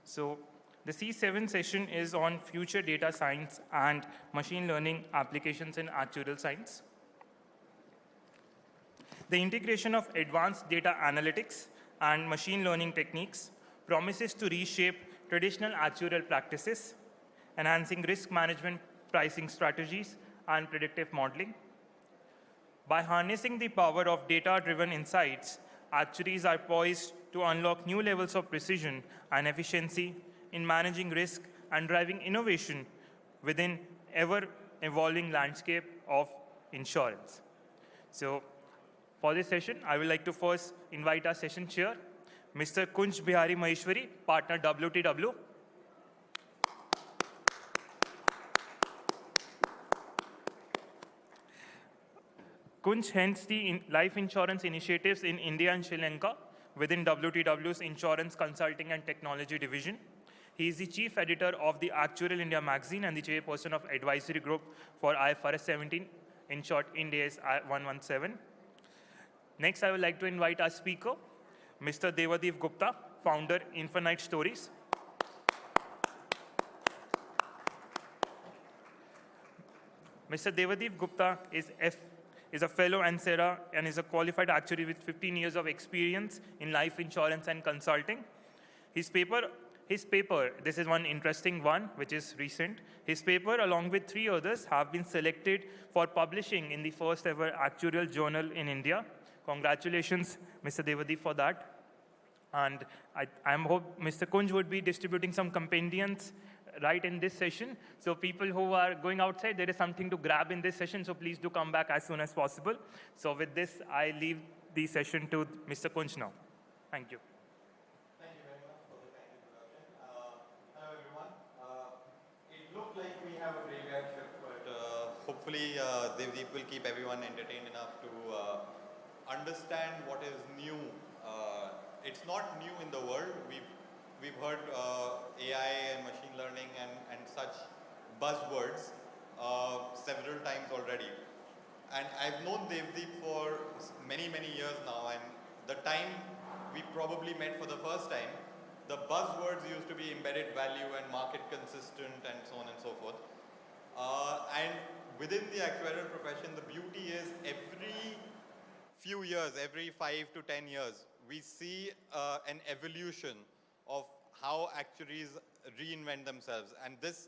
So the C7 session is on future data science and machine learning applications in actuarial science. The integration of advanced data analytics and machine learning techniques promises to reshape traditional actuarial practices, enhancing risk management, pricing strategies, and predictive modeling. By harnessing the power of data-driven insights, actuaries are poised to unlock new levels of precision and efficiency in managing risk and driving innovation within ever-evolving landscape of insurance. So, for this session, I would like to first invite our session chair, Mr. Kunj Behari Maheshwari, partner WTW. Kunj heads the life insurance initiatives in India and Sri Lanka within WTW's Insurance Consulting and Technology Division. He is the chief editor of the Actuarial India magazine and the chairperson of advisory group for IFRS 17, in short, Ind AS 117. Next, I would like to invite our speaker, Mr. Devadeep Gupta, founder, Infinite Stories. Mr. Devadeep Gupta is a fellow Ansera and is a qualified actuary with 15 years of experience in life insurance and consulting. His paper, this is one interesting one, which is recent. His paper, along with 3 others, have been selected for publishing in the first ever actuarial journal in India. Congratulations, Mr. Devadeep, for that. And I hope Mr. Kunj would be distributing some compendiums right in this session. So people who are going outside, there is something to grab in this session, so please do come back as soon as possible. So with this, I leave the session to Mr. Kunj now. Thank you. Thank you very much for the kind introduction. Hello everyone. It looked like we have a graveyard shift, but hopefully Devadeep will keep everyone entertained enough to understand what is new. It's not new in the world. We've heard AI and machine learning and such buzzwords several times already. And I've known Devadeep for many, many years now, and the time we probably met for the first time, the buzzwords used to be embedded value and market consistent and so on and so forth. And within the actuarial profession, the beauty is every few years, every 5 to 10 years, we see an evolution of how actuaries reinvent themselves. And this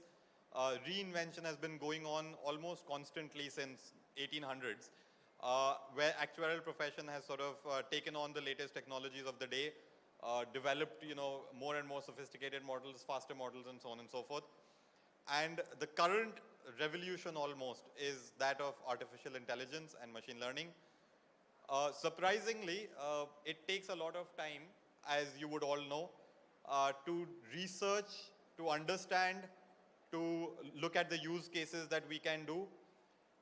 reinvention has been going on almost constantly since 1800s, where actuarial profession has sort of taken on the latest technologies of the day, developed more and more sophisticated models, faster models, and so on and so forth. And the current revolution almost is that of artificial intelligence and machine learning. Surprisingly, it takes a lot of time, as you would all know, to research, to understand, to look at the use cases that we can do.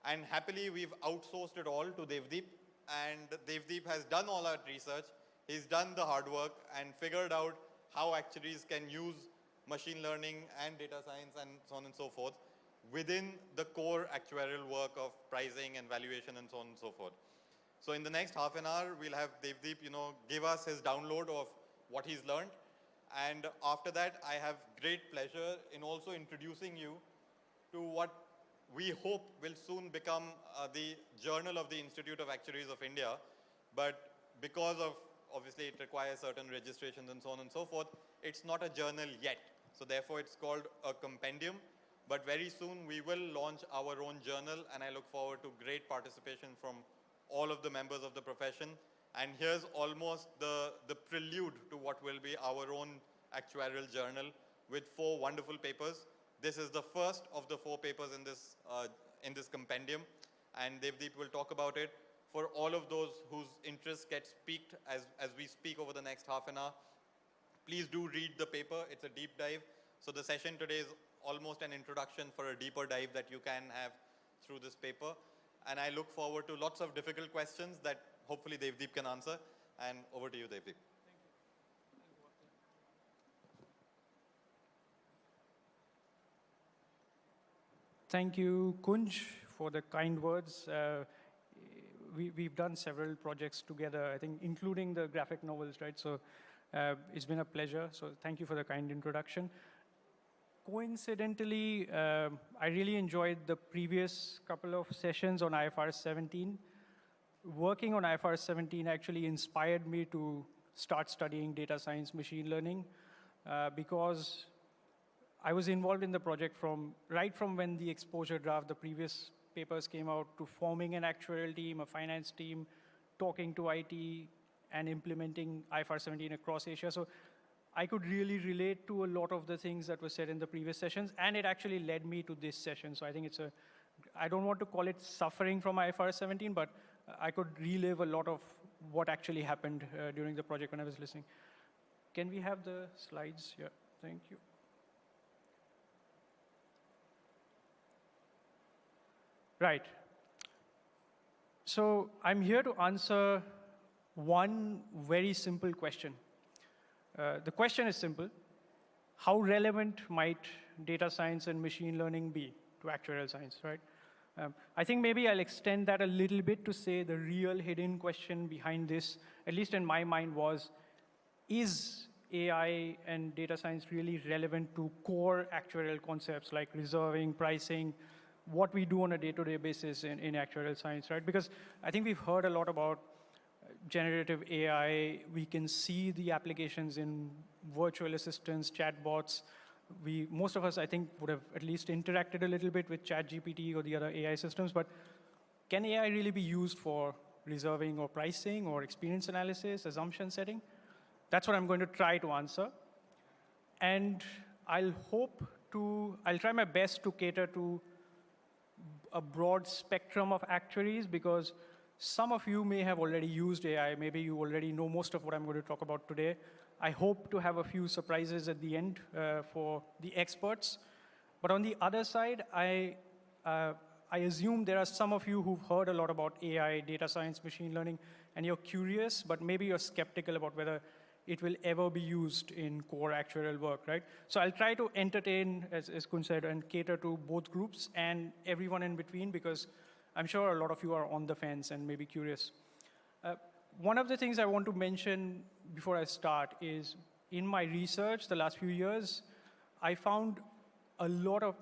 And happily, we've outsourced it all to Devadeep. And Devadeep has done all our research. He's done the hard work and figured out how actuaries can use machine learning and data science and so on and so forth within the core actuarial work of pricing and valuation and so on and so forth. So in the next half an hour, we'll have Devadeep, give us his download of what he's learned. And after that, I have great pleasure in also introducing you to what we hope will soon become the Journal of the Institute of Actuaries of India. But because of, obviously, it requires certain registrations and so on and so forth, it's not a journal yet. So therefore, it's called a compendium. But very soon, we will launch our own journal, and I look forward to great participation from all of the members of the profession. And here's almost the prelude to what will be our own actuarial journal with 4 wonderful papers. This is the first of the 4 papers in this compendium, and Devadeep will talk about it. For all of those whose interest gets piqued as we speak over the next half an hour, please do read the paper. It's a deep dive. So the session today is almost an introduction for a deeper dive that you can have through this paper. And I look forward to lots of difficult questions that hopefully Devadeep can answer. And over to you, Devadeep. Thank you, Kunj, for the kind words. We've done several projects together, I think, including the graphic novels, right? So It's been a pleasure, so thank you for the kind introduction. Coincidentally, I really enjoyed the previous couple of sessions on IFRS 17. Working on IFRS 17 actually inspired me to start studying data science, machine learning, because I was involved in the project right from when the exposure draft, the previous papers came out, to forming an actuarial team, a finance team, talking to IT, and implementing IFRS 17 across Asia. So I could really relate to a lot of the things that were said in the previous sessions, and it actually led me to this session. So I think I don't want to call it suffering from IFRS 17, but I could relive a lot of what actually happened during the project when I was listening. Can we have the slides? Yeah, thank you. Right. So I'm here to answer one very simple question. The question is simple. How relevant might data science and machine learning be to actuarial science, right? I think maybe I'll extend that a little bit to say the real hidden question behind this, at least in my mind, was, is AI and data science really relevant to core actuarial concepts like reserving, pricing, what we do on a day-to-day basis in actuarial science, right? Because I think we've heard a lot about generative AI. We can see the applications in virtual assistants, chatbots. Most of us, I think, would have at least interacted a little bit with ChatGPT or the other AI systems, but can AI really be used for reserving or pricing or experience analysis, assumption setting? That's what I'm going to try to answer. And I'll try my best to cater to a broad spectrum of actuaries, because some of you may have already used AI. Maybe you already know most of what I'm going to talk about today. I hope to have a few surprises at the end for the experts. But on the other side, I assume there are some of you who've heard a lot about AI, data science, machine learning, and you're curious, but maybe you're skeptical about whether it will ever be used in core actuarial work, right? So I'll try to entertain, as Kunj said, and cater to both groups and everyone in between, because I'm sure a lot of you are on the fence and maybe curious. One of the things I want to mention before I start is, in my research the last few years, I found a lot of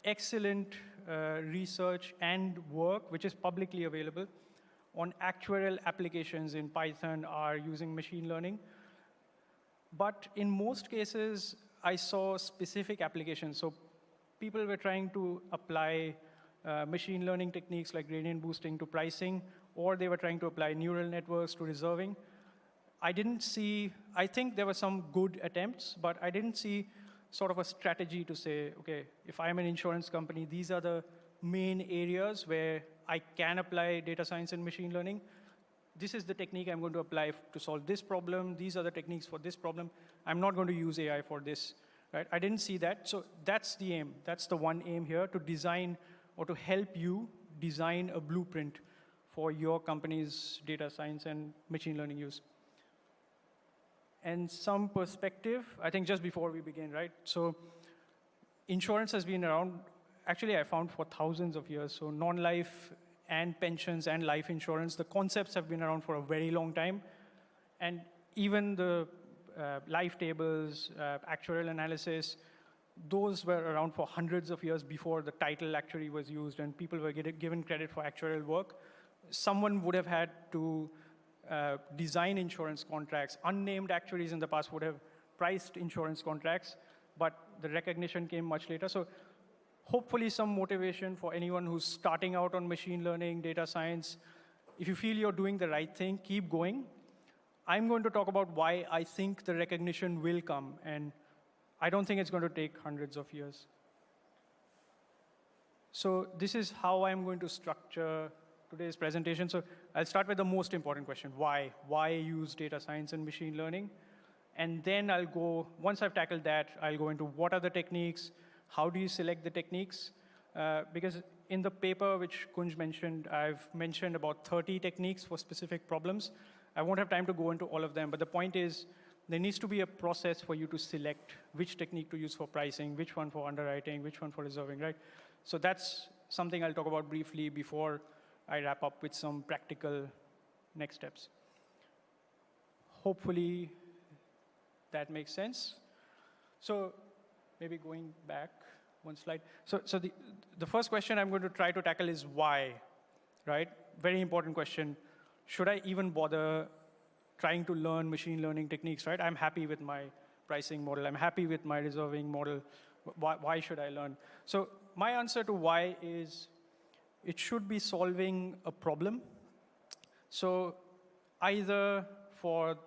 excellent research and work, which is publicly available, on actuarial applications in Python, R, using machine learning. But in most cases, I saw specific applications. So people were trying to apply machine learning techniques like gradient boosting to pricing, or they were trying to apply neural networks to reserving. I think there were some good attempts, but I didn't see sort of a strategy to say, okay, if I'm an insurance company, these are the main areas where I can apply data science and machine learning. This is the technique I'm going to apply to solve this problem. These are the techniques for this problem. I'm not going to use AI for this, right? I didn't see that. So that's the aim. That's the one aim here, to design or to help you design a blueprint for your company's data science and machine learning use. And some perspective, I think just before we begin, right? So insurance has been around, actually I found, for thousands of years. So non-life and pensions and life insurance, the concepts have been around for a very long time. And even the life tables, actuarial analysis, those were around for hundreds of years before the title actuary was used and people were given credit for actuarial work. Someone would have had to design insurance contracts. Unnamed actuaries in the past would have priced insurance contracts, but the recognition came much later. So hopefully some motivation for anyone who's starting out on machine learning, data science. If you feel you're doing the right thing, keep going. I'm going to talk about why I think the recognition will come, and I don't think it's going to take hundreds of years. So this is how I'm going to structure today's presentation. So I'll start with the most important question: why? Why use data science and machine learning? And then I'll go, once I've tackled that, I'll go into what are the techniques, how do you select the techniques? Because in the paper which Kunj mentioned, I've mentioned about 30 techniques for specific problems. I won't have time to go into all of them, but the point is, there needs to be a process for you to select which technique to use for pricing, which one for underwriting, which one for reserving, right? So that's something I'll talk about briefly before I wrap up with some practical next steps. Hopefully, that makes sense. So maybe going back one slide. So the first question I'm going to try to tackle is why, right? Very important question. Should I even bother trying to learn machine learning techniques, right? I'm happy with my pricing model. I'm happy with my reserving model. Why should I learn? So my answer to why is it should be solving a problem. So either for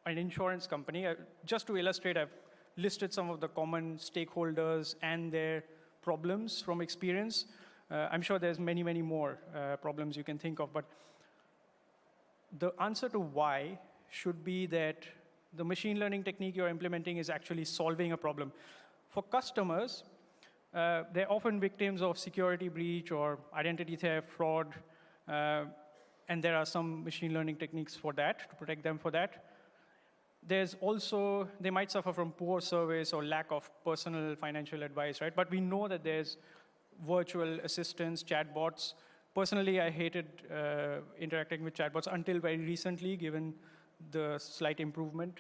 an insurance company, just to illustrate, I've listed some of the common stakeholders and their problems from experience. I'm sure there's many, many more problems you can think of, but the answer to why should be that the machine learning technique you're implementing is actually solving a problem. For customers, they're often victims of security breach or identity theft, fraud, and there are some machine learning techniques for that, to protect them for that. There's also, they might suffer from poor service or lack of personal financial advice, right? But we know that there's virtual assistants, chatbots. Personally, I hated interacting with chatbots until very recently, given the slight improvement.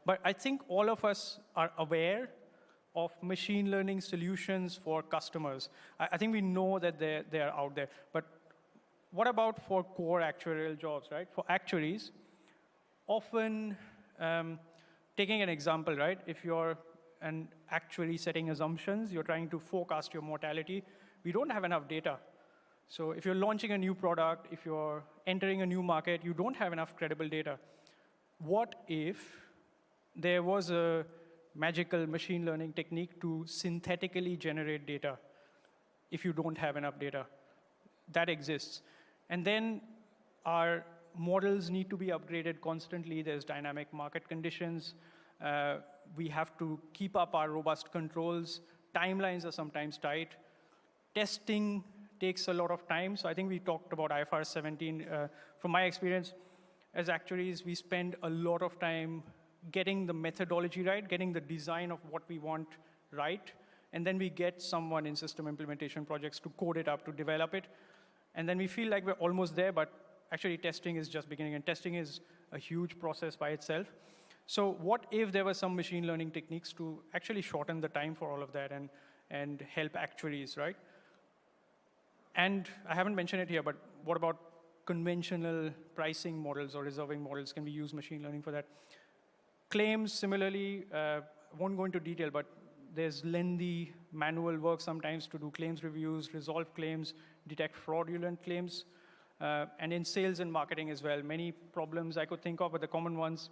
But I think all of us are aware of machine learning solutions for customers. I think we know that they're out there. But what about for core actuarial jobs, right? For actuaries, often, taking an example, right? If you're an actuary setting assumptions, you're trying to forecast your mortality, we don't have enough data. So if you're launching a new product, if you're entering a new market, you don't have enough credible data. What if there was a magical machine learning technique to synthetically generate data if you don't have enough data? That exists. And then our models need to be upgraded constantly. There's dynamic market conditions. We have to keep up our robust controls. Timelines are sometimes tight. Testing takes a lot of time. So I think we talked about IFRS 17. From my experience, as actuaries, we spend a lot of time getting the methodology right, getting the design of what we want right, and then we get someone in system implementation projects to code it up, to develop it. And then we feel like we're almost there, but actually testing is just beginning, and testing is a huge process by itself. So what if there were some machine learning techniques to actually shorten the time for all of that and help actuaries, right? And I haven't mentioned it here, but what about conventional pricing models or reserving models? Can we use machine learning for that? Claims, similarly, won't go into detail, but there's lengthy manual work sometimes to do claims reviews, resolve claims, detect fraudulent claims. And in sales and marketing as well, many problems I could think of, but the common ones,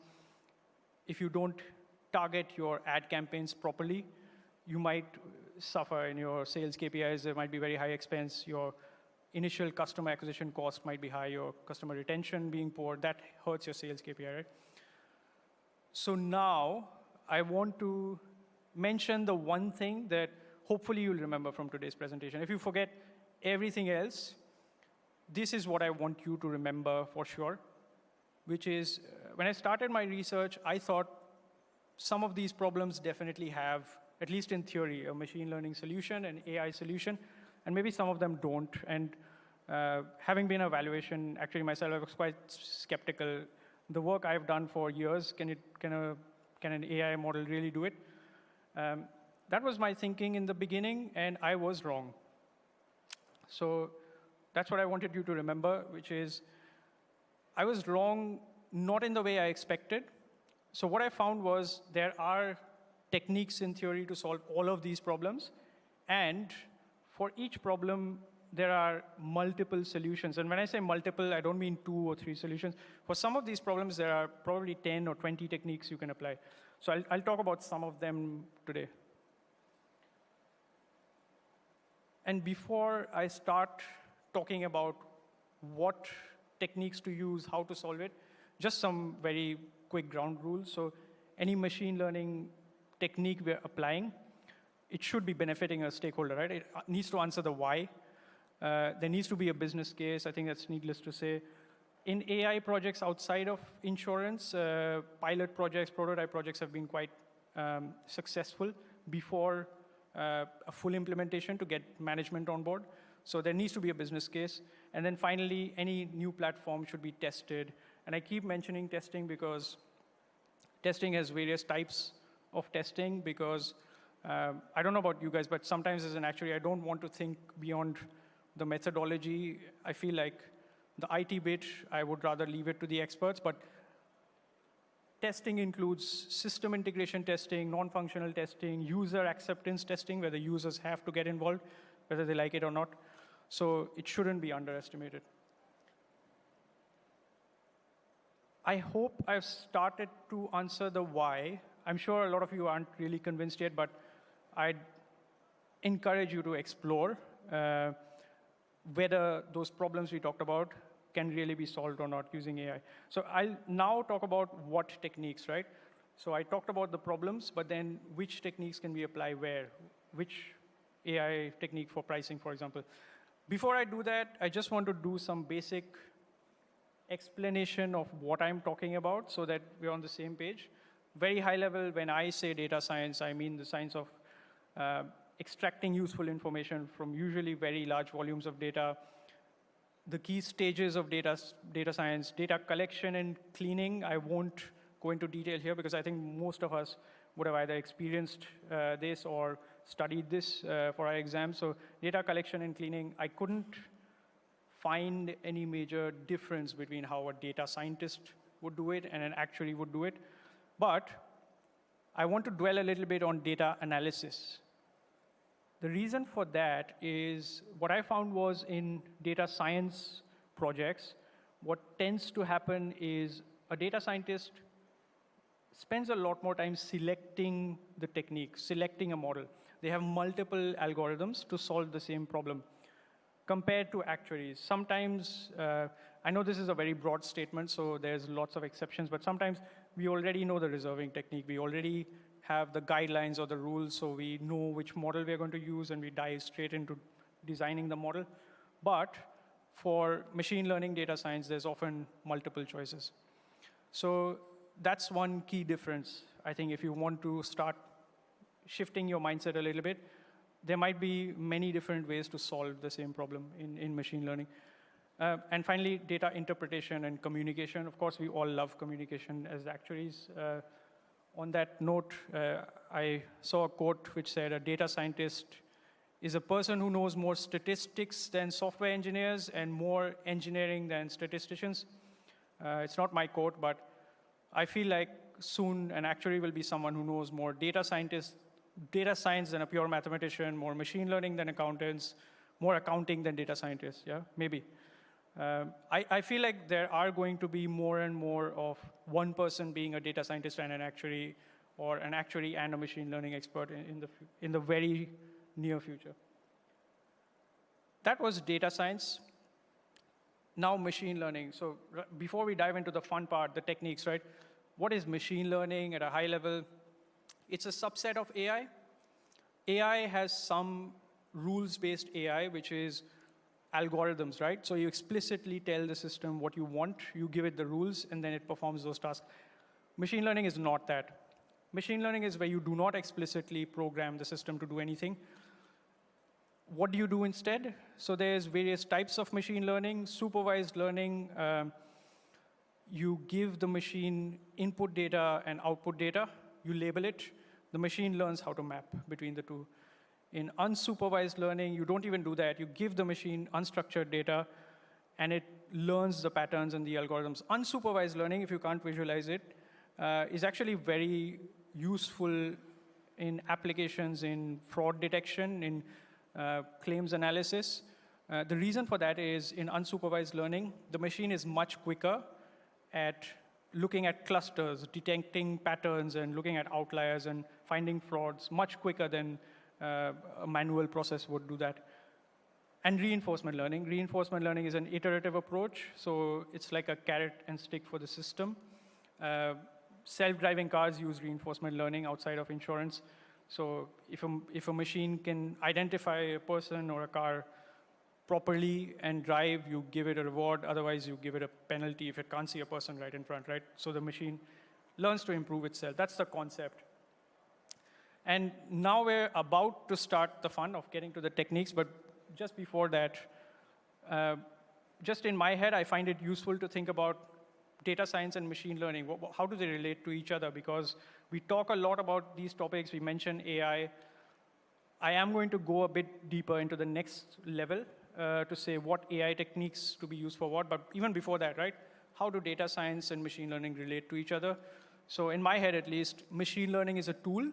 if you don't target your ad campaigns properly, you might suffer in your sales KPIs. There might be very high expense. Your initial customer acquisition cost might be high. Your customer retention being poor, that hurts your sales KPI, right? So now I want to mention the one thing that hopefully you'll remember from today's presentation. If you forget everything else, this is what I want you to remember for sure, which is when I started my research, I thought some of these problems definitely have, at least in theory, a machine learning solution, an AI solution, and maybe some of them don't. And having been an evaluation, actually myself, I was quite skeptical. The work I've done for years, can an AI model really do it? That was my thinking in the beginning, and I was wrong. So that's what I wanted you to remember, which is I was wrong not in the way I expected. So what I found was there are techniques in theory to solve all of these problems, and for each problem, there are multiple solutions. And when I say multiple, I don't mean 2 or 3 solutions. For some of these problems, there are probably 10 or 20 techniques you can apply. So I'll talk about some of them today. And before I start talking about what techniques to use, how to solve it, just some very quick ground rules. So any machine learning technique we're applying, it should be benefiting a stakeholder, right? It needs to answer the why. There needs to be a business case. I think that's needless to say. In AI projects outside of insurance, pilot projects, prototype projects have been quite successful before a full implementation to get management on board. So there needs to be a business case. And then finally, any new platform should be tested. And I keep mentioning testing because testing has various types of testing because I don't know about you guys, but sometimes as an actuary, I don't want to think beyond the methodology. I feel like the IT bit, I would rather leave it to the experts, but testing includes system integration testing, non-functional testing, user acceptance testing, where the users have to get involved, whether they like it or not. So it shouldn't be underestimated. I hope I've started to answer the why. I'm sure a lot of you aren't really convinced yet, but I'd encourage you to explore whether those problems we talked about can really be solved or not using AI. So I'll now talk about what techniques, right? So I talked about the problems, but then which techniques can we apply where? Which AI technique for pricing, for example. Before I do that, I just want to do some basic explanation of what I'm talking about so that we're on the same page. Very high level, when I say data science, I mean the science of extracting useful information from usually very large volumes of data. The key stages of data science, data collection and cleaning, I won't go into detail here because I think most of us would have either experienced this or studied this for our exams. So data collection and cleaning, I couldn't find any major difference between how a data scientist would do it and an actuary would do it. But I want to dwell a little bit on data analysis. The reason for that is what I found was in data science projects, what tends to happen is a data scientist spends a lot more time selecting the technique, selecting a model. They have multiple algorithms to solve the same problem compared to actuaries. Sometimes, I know this is a very broad statement, so there's lots of exceptions, but sometimes we already know the reserving technique. We already have the guidelines or the rules, so we know which model we're going to use, and we dive straight into designing the model. But for machine learning data science, there's often multiple choices. So that's one key difference. I think if you want to start shifting your mindset a little bit, there might be many different ways to solve the same problem in machine learning. And finally, data interpretation and communication. Of course, we all love communication as actuaries. On that note, I saw a quote which said, a data scientist is a person who knows more statistics than software engineers and more engineering than statisticians. It's not my quote, but I feel like soon an actuary will be someone who knows more data science than a pure mathematician, more machine learning than accountants, more accounting than data scientists, yeah, maybe. I feel like there are going to be more and more of one person being a data scientist and an actuary, or an actuary and a machine learning expert in the very near future. That was data science. Now machine learning. So before we dive into the fun part, the techniques, right? What is machine learning at a high level? It's a subset of AI. AI has some rules-based AI, which is algorithms, right? So you explicitly tell the system what you want, you give it the rules, and then it performs those tasks. Machine learning is not that. Machine learning is where you do not explicitly program the system to do anything. What do you do instead? So there's various types of machine learning. Supervised learning, you give the machine input data and output data, you label it, the machine learns how to map between the two. In unsupervised learning, you don't even do that. You give the machine unstructured data, and it learns the patterns and the algorithms. Unsupervised learning, if you can't visualize it, is actually very useful in applications in fraud detection, in claims analysis. The reason for that is in unsupervised learning, the machine is much quicker at looking at clusters, detecting patterns, and looking at outliers and finding frauds much quicker than a manual process would do that. And reinforcement learning. Reinforcement learning is an iterative approach, so it's like a carrot and stick for the system. Self-driving cars use reinforcement learning outside of insurance. So if a machine can identify a person or a car properly and drive, you give it a reward. Otherwise, you give it a penalty if it can't see a person right in front, right? So the machine learns to improve itself. That's the concept. And now we're about to start the fun of getting to the techniques, but just before that, just in my head, I find it useful to think about data science and machine learning, how do they relate to each other? Because we talk a lot about these topics. We mention AI. I am going to go a bit deeper into the next level to say what AI techniques to be used for what. But even before that, right? How do data science and machine learning relate to each other? So in my head, at least, machine learning is a tool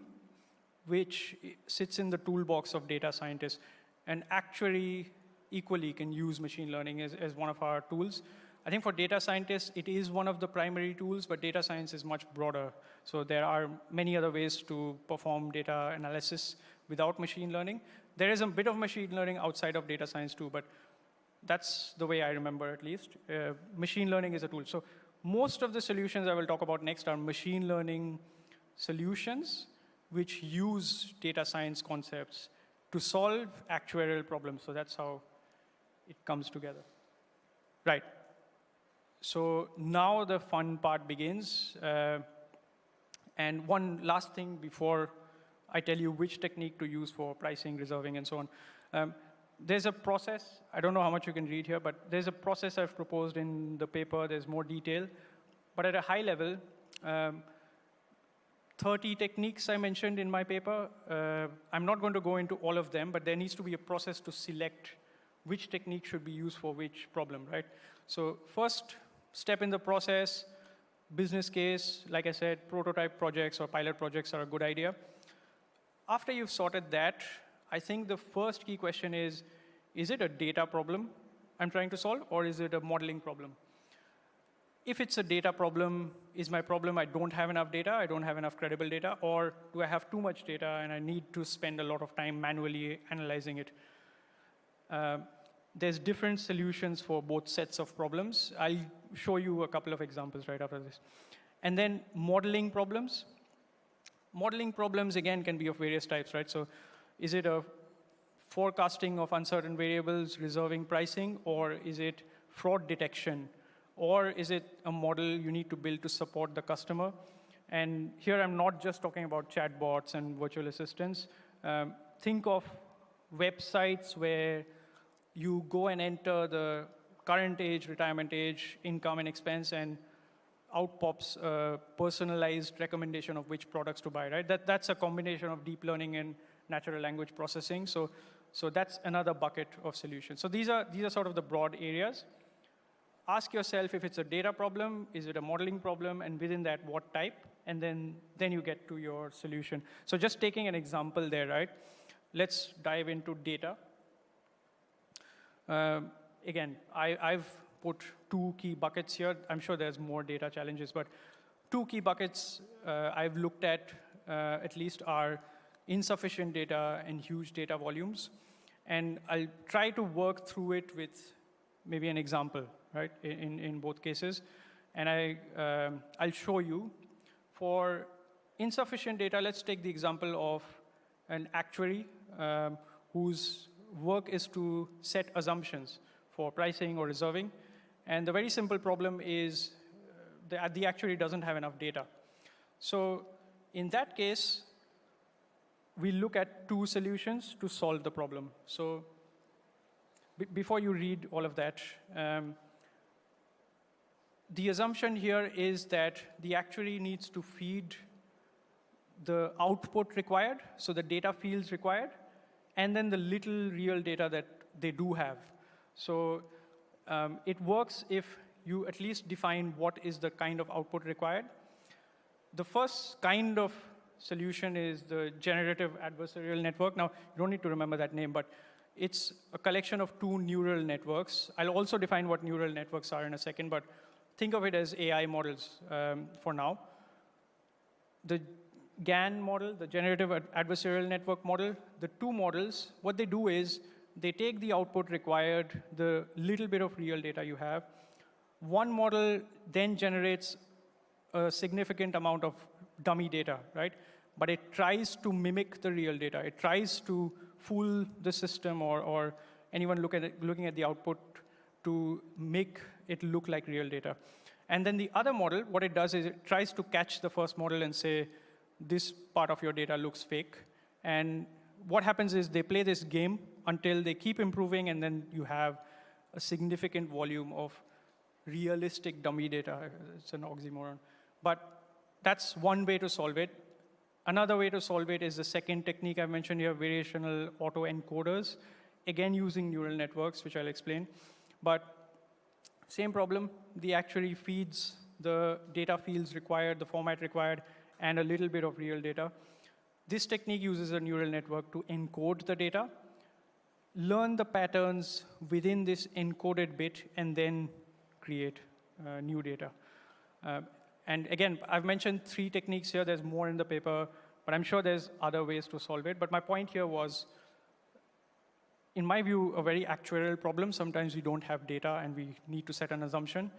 which sits in the toolbox of data scientists. And actuary equally can use machine learning as one of our tools. I think for data scientists, it is one of the primary tools, but data science is much broader. So there are many other ways to perform data analysis without machine learning. There is a bit of machine learning outside of data science too, but that's the way I remember at least. Machine learning is a tool. So most of the solutions I will talk about next are machine learning solutions which use data science concepts to solve actuarial problems. So that's how it comes together. Right. So now the fun part begins. And one last thing before I tell you which technique to use for pricing, reserving, and so on. There's a process. I don't know how much you can read here, but there's a process I've proposed in the paper. There's more detail. But at a high level, 30 techniques I mentioned in my paper. I'm not going to go into all of them, but there needs to be a process to select which technique should be used for which problem, right? So first step in the process, business case, like I said, prototype projects or pilot projects are a good idea. After you've sorted that, I think the first key question is it a data problem I'm trying to solve, or is it a modeling problem? If it's a data problem, is my problem I don't have enough data, I don't have enough credible data, or do I have too much data and I need to spend a lot of time manually analyzing it? There's different solutions for both sets of problems. I'll show you a couple of examples right after this. And then modeling problems. Modeling problems, again, can be of various types, right? So is it a forecasting of uncertain variables, reserving pricing, or is it fraud detection? Or is it a model you need to build to support the customer? And here I'm not just talking about chatbots and virtual assistants. Think of websites where you go and enter the current age, retirement age, income and expense, and out pops a personalized recommendation of which products to buy, right? That's a combination of deep learning and natural language processing. So that's another bucket of solutions. So these are sort of the broad areas. Ask yourself if it's a data problem, is it a modeling problem, and within that, what type? And then you get to your solution. So just taking an example there, right? Let's dive into data. Again, I've put two key buckets here. I'm sure there's more data challenges, but two key buckets I've looked at least are insufficient data and huge data volumes. And I'll try to work through it with maybe an example, right, in both cases. And I'll show you. For insufficient data, let's take the example of an actuary whose work is to set assumptions for pricing or reserving. And the very simple problem is the actuary doesn't have enough data. So in that case, we look at two solutions to solve the problem. So before you read all of that, the assumption here is that the actuary needs to feed the output required, so the data fields required, and then the little real data that they do have. So it works if you at least define what is the kind of output required. The first kind of solution is the generative adversarial network. Now, you don't need to remember that name, but it's a collection of two neural networks. I'll also define what neural networks are in a second, but think of it as AI models for now. The GAN model, the generative adversarial network model, the two models, what they do is they take the output required, the little bit of real data you have. One model then generates a significant amount of dummy data, right? But it tries to mimic the real data. It tries to fool the system or anyone looking at the output to make it look like real data. And then the other model, what it does is it tries to catch the first model and say, this part of your data looks fake. And what happens is they play this game until they keep improving, and then you have a significant volume of realistic dummy data. It's an oxymoron. But that's one way to solve it. Another way to solve it is the second technique I mentioned here, variational autoencoders, again using neural networks, which I'll explain. But same problem, the actuary feeds the data fields required, the format required, and a little bit of real data. This technique uses a neural network to encode the data, learn the patterns within this encoded bit, and then create new data. And again, I've mentioned 3 techniques here. There's more in the paper, but I'm sure there's other ways to solve it. But my point here was, in my view, a very actuarial problem. Sometimes we don't have data, and we need to set an assumption.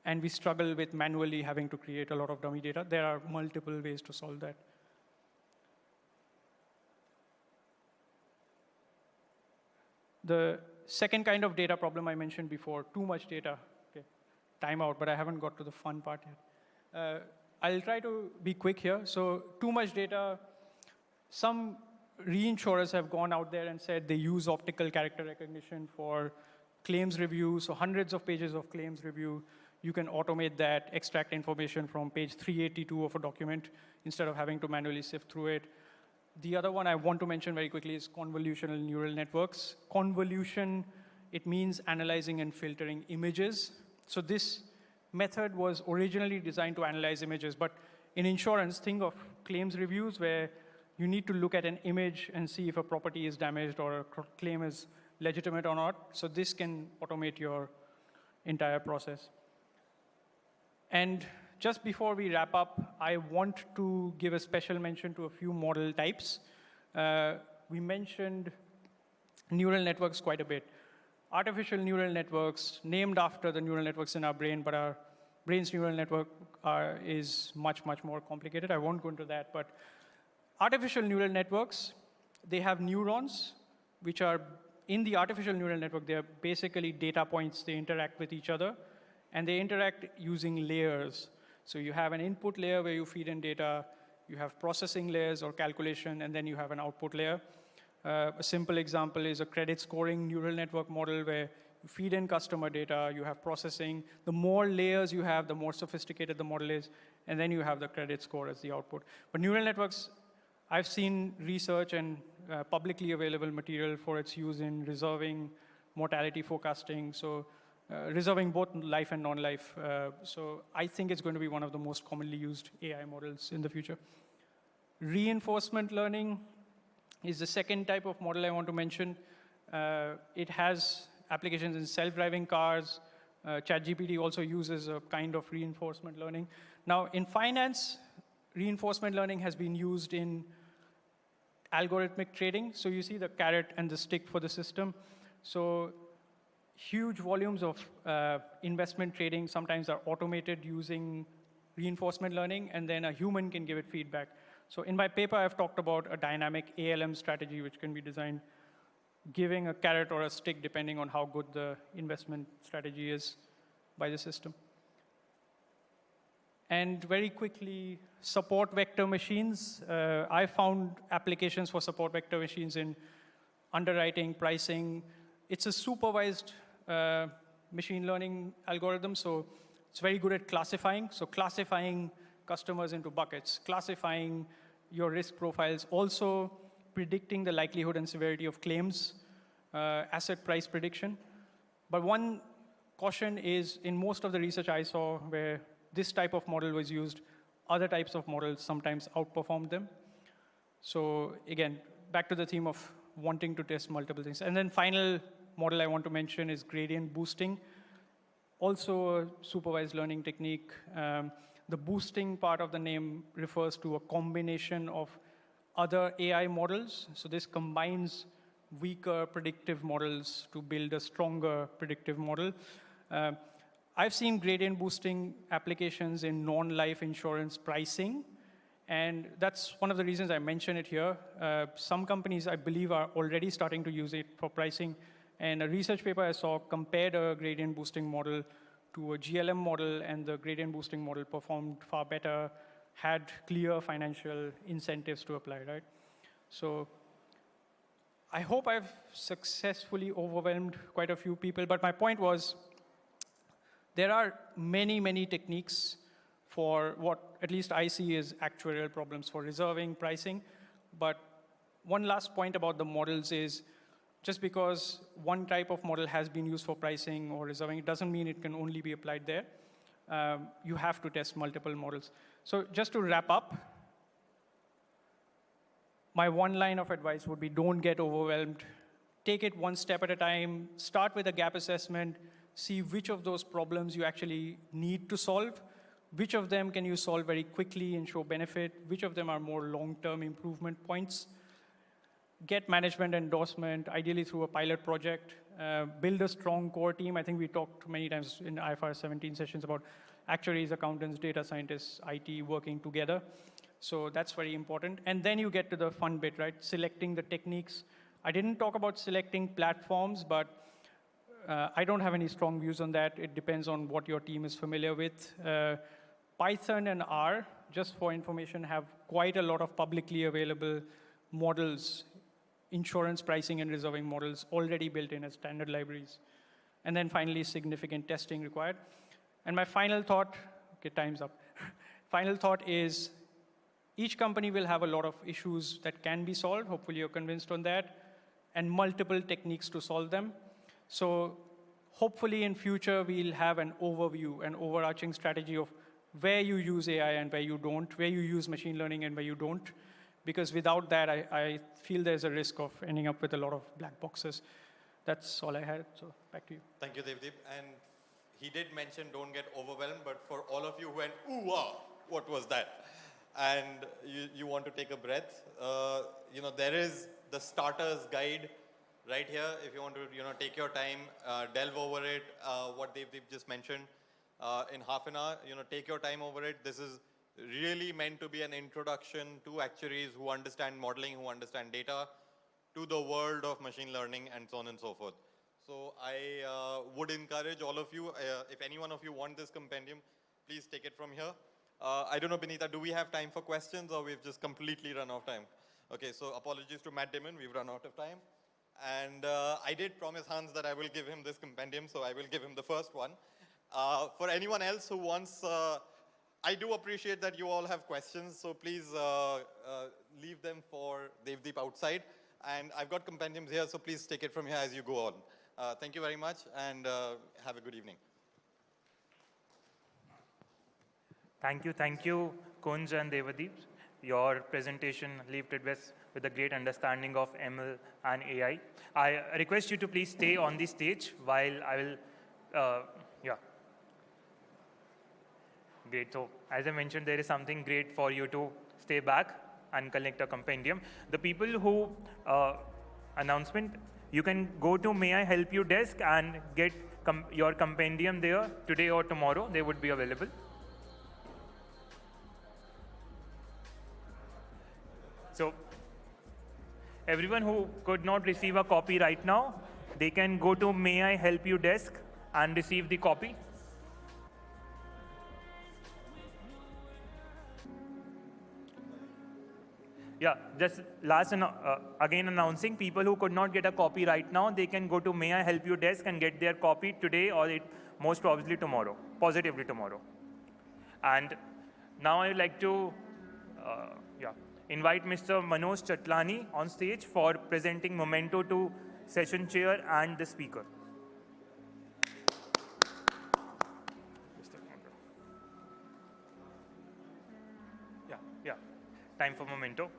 And we struggle with manually having to create a lot of dummy data. There are multiple ways to solve that. The second kind of data problem I mentioned before, too much data. Okay, time out, but I haven't got to the fun part yet. I'll try to be quick here. So too much data, some reinsurers have gone out there and said they use optical character recognition for claims review. So hundreds of pages of claims review. You can automate that, extract information from page 382 of a document instead of having to manually sift through it. The other one I want to mention very quickly is convolutional neural networks. Convolution, it means analyzing and filtering images. So this method was originally designed to analyze images, but in insurance, think of claims reviews where you need to look at an image and see if a property is damaged or a claim is legitimate or not. So this can automate your entire process. And just before we wrap up, I want to give a special mention to a few model types. We mentioned neural networks quite a bit. Artificial neural networks, named after the neural networks in our brain, but our brain's neural network is much, much more complicated. I won't go into that, but artificial neural networks, they have neurons, which are, in the artificial neural network, they're basically data points. They interact with each other, and they interact using layers. So you have an input layer where you feed in data, you have processing layers or calculation, and then you have an output layer. A simple example is a credit scoring neural network model where you feed in customer data, you have processing. The more layers you have, the more sophisticated the model is, and then you have the credit score as the output. But neural networks, I've seen research and publicly available material for its use in reserving, mortality forecasting, so reserving both life and non-life. So I think it's going to be one of the most commonly used AI models in the future. Reinforcement learning is the second type of model I want to mention. It has applications in self-driving cars. ChatGPT also uses a kind of reinforcement learning. Now, in finance, reinforcement learning has been used in algorithmic trading. So you see the carrot and the stick for the system. So huge volumes of investment trading sometimes are automated using reinforcement learning, and then a human can give it feedback. So in my paper, I've talked about a dynamic ALM strategy which can be designed, giving a carrot or a stick depending on how good the investment strategy is by the system. And very quickly, support vector machines. I found applications for support vector machines in underwriting, pricing. It's a supervised machine learning algorithm, so it's very good at classifying. So classifying customers into buckets, classifying your risk profiles, also predicting the likelihood and severity of claims, asset price prediction. But one caution is, in most of the research I saw where this type of model was used, other types of models sometimes outperformed them. So again, back to the theme of wanting to test multiple things. And then final model I want to mention is gradient boosting. Also a supervised learning technique. The boosting part of the name refers to a combination of other AI models. So this combines weaker predictive models to build a stronger predictive model. I've seen gradient boosting applications in non-life insurance pricing, and that's one of the reasons I mention it here. Some companies, I believe, are already starting to use it for pricing, and a research paper I saw compared a gradient boosting model to a GLM model, and the gradient boosting model performed far better, had clear financial incentives to apply, right? So I hope I've successfully overwhelmed quite a few people, but my point was, There are many, many techniques for what at least I see is actuarial problems for reserving, pricing. But one last point about the models is just because one type of model has been used for pricing or reserving, it doesn't mean it can only be applied there. You have to test multiple models. So just to wrap up, my one line of advice would be don't get overwhelmed. Take it one step at a time. Start with a gap assessment. See which of those problems you actually need to solve. Which of them can you solve very quickly and show benefit? Which of them are more long-term improvement points? Get management endorsement, ideally through a pilot project. Build a strong core team. I think we talked many times in IFRS 17 sessions about actuaries, accountants, data scientists, IT working together. So that's very important. And then you get to the fun bit, right? Selecting the techniques. I didn't talk about selecting platforms, but I don't have any strong views on that. It depends on what your team is familiar with. Python and R, just for information, have quite a lot of publicly available models, insurance pricing and reserving models already built in as standard libraries. And then finally, significant testing required. And my final thought, okay, time's up. Final thought is each company will have a lot of issues that can be solved. Hopefully you're convinced on that. And multiple techniques to solve them. So hopefully in future, we'll have an overview, an overarching strategy of where you use AI and where you don't, where you use machine learning and where you don't. Because without that, I feel there's a risk of ending up with a lot of black boxes. That's all I had, so back to you. Thank you, Devadeep. And he did mention don't get overwhelmed, but for all of you who went, ooh, wow, what was that? And you want to take a breath, there is the starter's guide right here. If you want to, take your time, delve over it, what Devadeep just mentioned in half an hour, take your time over it. This is really meant to be an introduction to actuaries who understand modeling, who understand data, to the world of machine learning and so on and so forth. So I would encourage all of you, if any one of you want this compendium, please take it from here. I don't know, Benita, do we have time for questions or we've just completely run out of time? Okay, so apologies to Matt Damon, we've run out of time. And I did promise Hans that I will give him this compendium, so I will give him the first one. For anyone else who wants, I do appreciate that you all have questions, so please leave them for Devadeep outside. And I've got compendiums here, so please take it from here as you go on. Thank you very much, and have a good evening. Thank you, Kunj and Devadeep. Your presentation left us with a great understanding of ML and AI. I request you to please stay on the stage while I will, yeah. Great, so as I mentioned, there is something great for you to stay back and collect a compendium. The people who, announcement, you can go to May I Help You desk and get your compendium there today or tomorrow. They would be available. So everyone who could not receive a copy right now, they can go to May I Help You desk and receive the copy. Yeah, just last again announcing, people who could not get a copy right now, they can go to May I Help You desk and get their copy today or most probably tomorrow, positively tomorrow. And now I would like to invite Mr. Manoj Chatlani on stage for presenting memento to session chair and the speaker. Yeah, time for memento.